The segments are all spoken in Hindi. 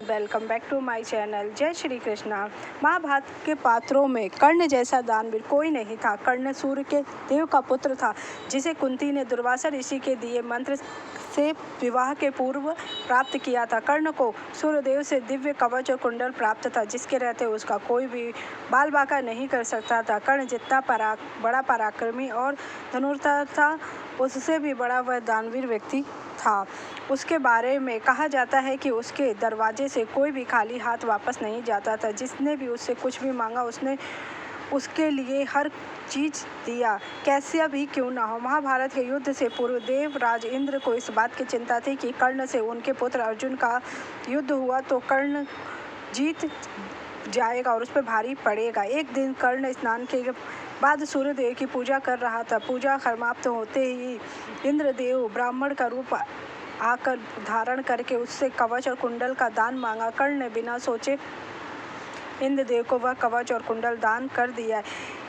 Welcome back to my channel. जय श्री कृष्णा। महाभारत के पात्रों में कर्ण जैसा दानवीर कोई नहीं था। कर्ण सूर्य के देव का पुत्र था, जिसे कुंती ने दुर्वासा ऋषि के दिए मंत्र से विवाह के पूर्व प्राप्त किया था। कर्ण को सूर्यदेव से दिव्य कवच और कुंडल प्राप्त था, जिसके रहते उसका कोई भी बाल बांका नहीं कर सकता था। कर्ण जितना बड़ा पराक्रमी और धनुर्धर था, उससे भी बड़ा वह दानवीर व्यक्ति था। उसके बारे में कहा जाता है कि उसके दरवाजे से कोई भी खाली हाथ वापस नहीं जाता था। जिसने भी उससे कुछ भी मांगा, उसने उसके लिए हर चीज दिया, कैसा भी क्यों ना हो। महाभारत के युद्ध से पूर्व देवराज इंद्र को इस बात की चिंता थी कि कर्ण से उनके पुत्र अर्जुन का युद्ध हुआ तो कर्ण जीत जाएगा और उस पर भारी पड़ेगा। एक दिन कर्ण स्नान के बाद सूर्यदेव की पूजा कर रहा था। पूजा समाप्त होते ही इंद्रदेव ब्राह्मण का रूप आकर धारण करके उससे कवच और कुंडल का दान मांगा। कर्ण ने बिना सोचे इंद्रदेव को वह कवच और कुंडल दान कर दिया।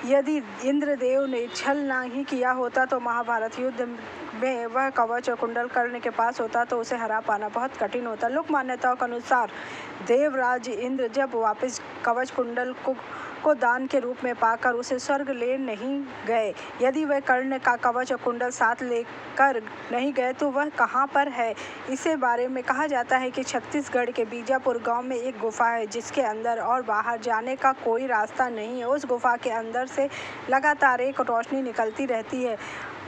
यदि इंद्रदेव ने छल नहीं किया होता तो महाभारत युद्ध में वह कवच और कुंडल कर्ण के पास होता तो उसे हरा पाना बहुत कठिन होता। लोक मान्यताओं के अनुसार देवराज इंद्र जब वापस कवच कुंडल को दान के रूप में पाकर उसे स्वर्ग ले नहीं गए। यदि वह कर्ण का कवच और कुंडल साथ लेकर नहीं गए तो वह कहाँ पर है। इसे बारे में कहा जाता है कि छत्तीसगढ़ के बीजापुर गांव में एक गुफा है, जिसके अंदर और बाहर जाने का कोई रास्ता नहीं है। उस गुफा के अंदर से लगातार एक रोशनी निकलती रहती है।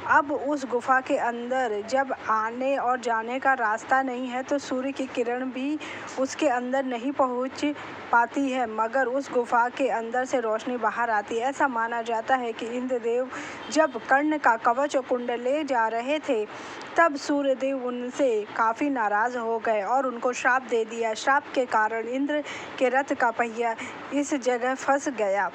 अब उस गुफा के अंदर जब आने और जाने का रास्ता नहीं है तो सूर्य की किरण भी उसके अंदर नहीं पहुंच पाती है, मगर उस गुफा के अंदर से रोशनी बाहर आती है। ऐसा माना जाता है कि इंद्रदेव जब कर्ण का कवच और कुंडल ले जा रहे थे, तब सूर्यदेव उनसे काफ़ी नाराज़ हो गए और उनको श्राप दे दिया। श्राप के कारण इंद्र के रथ का पहिया इस जगह फंस गया।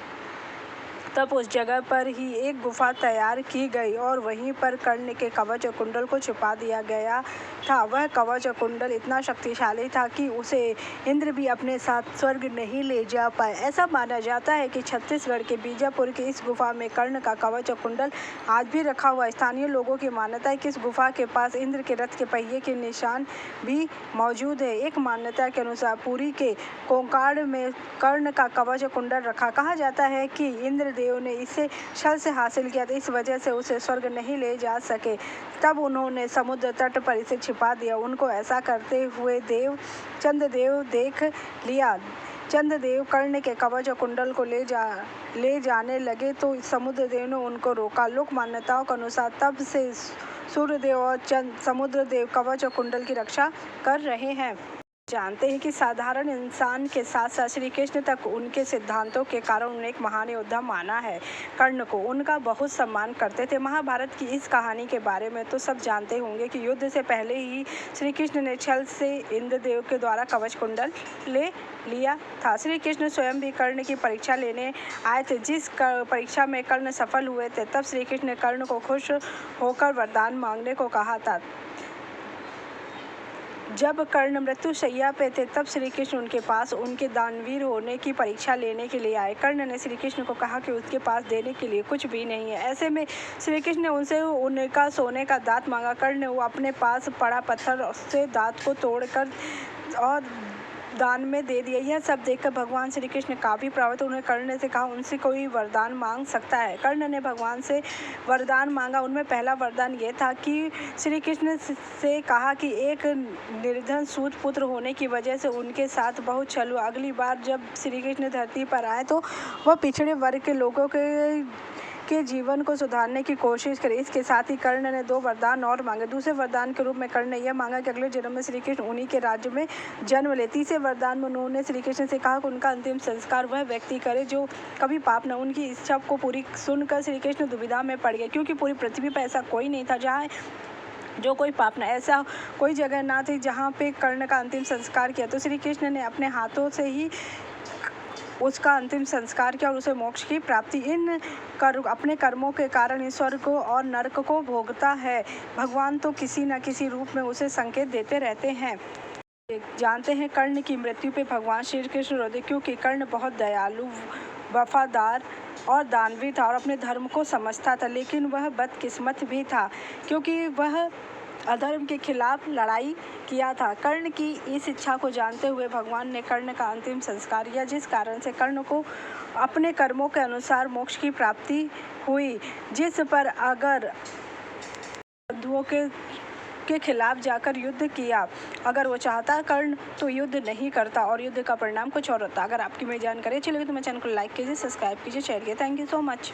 तब उस जगह पर ही एक गुफा तैयार की गई और वहीं पर कर्ण के कवच और कुंडल को छुपा दिया गया था। वह कवच और कुंडल इतना शक्तिशाली था कि उसे इंद्र भी अपने साथ स्वर्ग नहीं ले जा पाए। ऐसा माना जाता है कि छत्तीसगढ़ के बीजापुर की इस गुफा में कर्ण का कवच और कुंडल आज भी रखा हुआ है। स्थानीय लोगों की मान्यता है कि इस गुफा के पास इंद्र के रथ के पहिए के निशान भी मौजूद है। एक मान्यता के अनुसार पुरी के कोंकाड़ में कर्ण का कवच और कुंडल रखा। कहा जाता है कि इंद्रदेव ने इसे छल से हासिल किया था, इस वजह से उसे स्वर्ग नहीं ले जा सके। तब उन्होंने समुद्र तट पर इसे छिपा दिया। उनको ऐसा करते हुए चंद्रदेव देख लिया। चंद्रदेव कर्ण के कवच और कुंडल को ले जाने लगे तो समुद्रदेव ने उनको रोका। लोक मान्यताओं के अनुसार तब से सूर्यदेव और समुद्रदेव कवच और कुंडल की रक्षा कर रहे हैं। जानते हैं कि साधारण इंसान के साथ साथ श्री कृष्ण तक उनके सिद्धांतों के कारण उन्हें एक महान योद्धा माना है। कर्ण को उनका बहुत सम्मान करते थे। महाभारत की इस कहानी के बारे में तो सब जानते होंगे कि युद्ध से पहले ही श्री कृष्ण ने छल से इंद्रदेव के द्वारा कवच कुंडल ले लिया था। श्री कृष्ण स्वयं भी कर्ण की परीक्षा लेने आए थे। जिस परीक्षा में कर्ण सफल हुए थे, तब श्री कृष्ण ने कर्ण को खुश होकर वरदान मांगने को कहा था। जब कर्ण मृत्युशैया पे थे, तब श्री कृष्ण उनके पास उनके दानवीर होने की परीक्षा लेने के लिए आए। कर्ण ने श्री कृष्ण को कहा कि उसके पास देने के लिए कुछ भी नहीं है। ऐसे में श्री कृष्ण ने उनसे उनका सोने का दांत मांगा। कर्ण ने वो अपने पास पड़ा पत्थर से दांत को तोड़कर और दान में दे दिया। यह सब देखकर भगवान श्री कृष्ण काफ़ी प्रभावित। उन्होंने कर्ण से कहा उनसे कोई वरदान मांग सकता है। कर्ण ने भगवान से वरदान मांगा। उनमें पहला वरदान ये था कि श्री कृष्ण से कहा कि एक निर्धन सूत पुत्र होने की वजह से उनके साथ बहुत छल हुआ। अगली बार जब श्री कृष्ण धरती पर आए तो वह पिछड़े वर्ग के लोगों के जीवन को सुधारने की कोशिश करें। इसके साथ ही कर्ण ने 2 वरदान और मांगे। दूसरे वरदान के रूप में कर्ण ने यह मांगा कि अगले जन्म में श्री कृष्ण उन्हीं के राज्य में जन्म ले। तीसरे वरदान में उन्होंने श्री कृष्ण से कहा कि उनका अंतिम संस्कार वह व्यक्ति करे जो कभी पाप न। उनकी इच्छा को पूरी सुनकर श्री कृष्ण दुविधा में पड़ गए, क्योंकि पूरी पृथ्वी पर ऐसा कोई नहीं था जहाँ जो कोई पाप न। ऐसा कोई जगह ना थी जहाँ पे कर्ण का अंतिम संस्कार किया। तो श्री कृष्ण ने अपने हाथों से ही उसका अंतिम संस्कार किया और उसे मोक्ष की प्राप्ति। अपने कर्मों के कारण स्वर्ग और नरक को भोगता है। भगवान तो किसी न किसी रूप में उसे संकेत देते रहते हैं। जानते हैं कर्ण की मृत्यु पे भगवान श्री कृष्ण रोते, क्योंकि कर्ण बहुत दयालु, वफादार और दानवीर था और अपने धर्म को समझता था। लेकिन वह बदकिस्मत भी था, क्योंकि वह अधर्म के खिलाफ लड़ाई किया था। कर्ण की इस इच्छा को जानते हुए भगवान ने कर्ण का अंतिम संस्कार किया, जिस कारण से कर्ण को अपने कर्मों के अनुसार मोक्ष की प्राप्ति हुई। जिस पर अगर साधुओं के खिलाफ जाकर युद्ध किया, अगर वो चाहता कर्ण तो युद्ध नहीं करता और युद्ध का परिणाम कुछ और होता। अगर आपकी मेरी जानकारी अच्छी लगी तो मेरे चैनल को लाइक कीजिए, सब्सक्राइब कीजिए, शेयर कीजिए। Thank you so much.